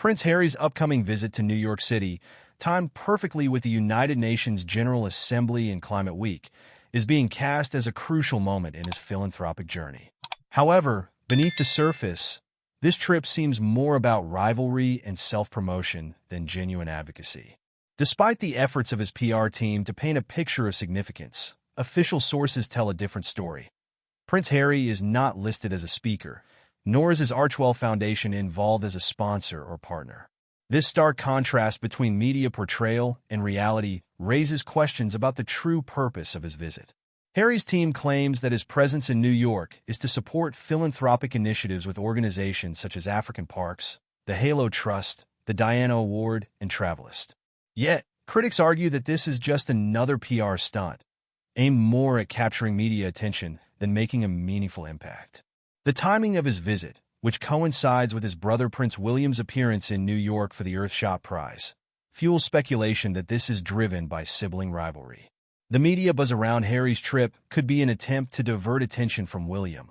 Prince Harry's upcoming visit to New York City, timed perfectly with the United Nations General Assembly and Climate Week, is being cast as a crucial moment in his philanthropic journey. However, beneath the surface, this trip seems more about rivalry and self-promotion than genuine advocacy. Despite the efforts of his PR team to paint a picture of significance, official sources tell a different story. Prince Harry is not listed as a speaker, nor is his Archewell Foundation involved as a sponsor or partner. This stark contrast between media portrayal and reality raises questions about the true purpose of his visit. Harry's team claims that his presence in New York is to support philanthropic initiatives with organizations such as African Parks, the Halo Trust, the Diana Award, and Travelist. Yet, critics argue that this is just another PR stunt, aimed more at capturing media attention than making a meaningful impact. The timing of his visit, which coincides with his brother Prince William's appearance in New York for the Earthshot Prize, fuels speculation that this is driven by sibling rivalry. The media buzz around Harry's trip could be an attempt to divert attention from William,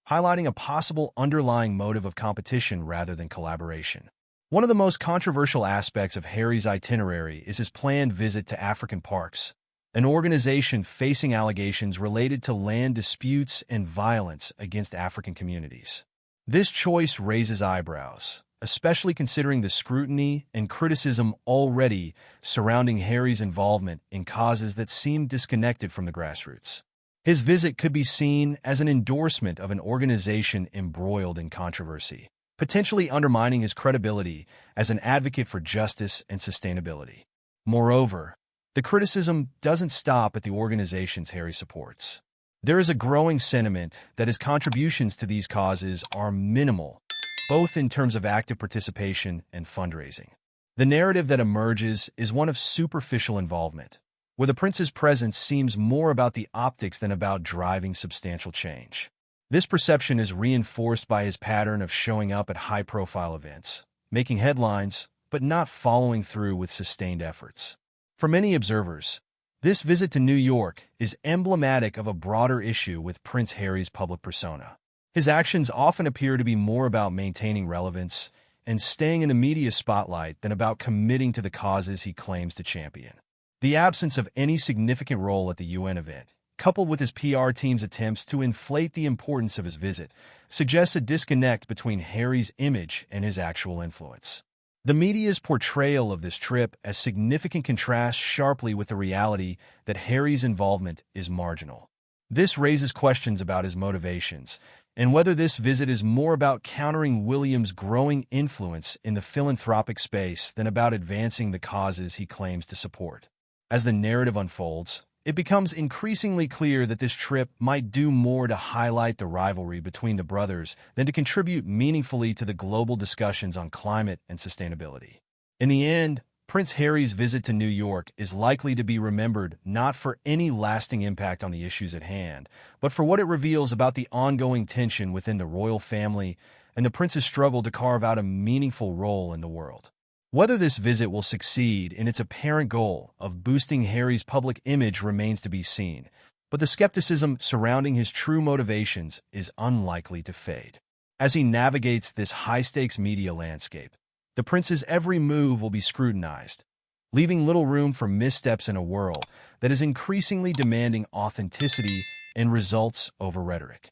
highlighting a possible underlying motive of competition rather than collaboration. One of the most controversial aspects of Harry's itinerary is his planned visit to African Parks, an organization facing allegations related to land disputes and violence against African communities. This choice raises eyebrows, especially considering the scrutiny and criticism already surrounding Harry's involvement in causes that seem disconnected from the grassroots. His visit could be seen as an endorsement of an organization embroiled in controversy, potentially undermining his credibility as an advocate for justice and sustainability. Moreover, the criticism doesn't stop at the organizations Harry supports. There is a growing sentiment that his contributions to these causes are minimal, both in terms of active participation and fundraising. The narrative that emerges is one of superficial involvement, where the prince's presence seems more about the optics than about driving substantial change. This perception is reinforced by his pattern of showing up at high-profile events, making headlines, but not following through with sustained efforts. For many observers, this visit to New York is emblematic of a broader issue with Prince Harry's public persona. His actions often appear to be more about maintaining relevance and staying in the media spotlight than about committing to the causes he claims to champion. The absence of any significant role at the UN event, coupled with his PR team's attempts to inflate the importance of his visit, suggests a disconnect between Harry's image and his actual influence. The media's portrayal of this trip as significant contrasts sharply with the reality that Harry's involvement is marginal. This raises questions about his motivations and whether this visit is more about countering William's growing influence in the philanthropic space than about advancing the causes he claims to support. As the narrative unfolds, it becomes increasingly clear that this trip might do more to highlight the rivalry between the brothers than to contribute meaningfully to the global discussions on climate and sustainability. In the end, Prince Harry's visit to New York is likely to be remembered not for any lasting impact on the issues at hand, but for what it reveals about the ongoing tension within the royal family and the prince's struggle to carve out a meaningful role in the world. Whether this visit will succeed in its apparent goal of boosting Harry's public image remains to be seen, but the skepticism surrounding his true motivations is unlikely to fade. As he navigates this high-stakes media landscape, the prince's every move will be scrutinized, leaving little room for missteps in a world that is increasingly demanding authenticity and results over rhetoric.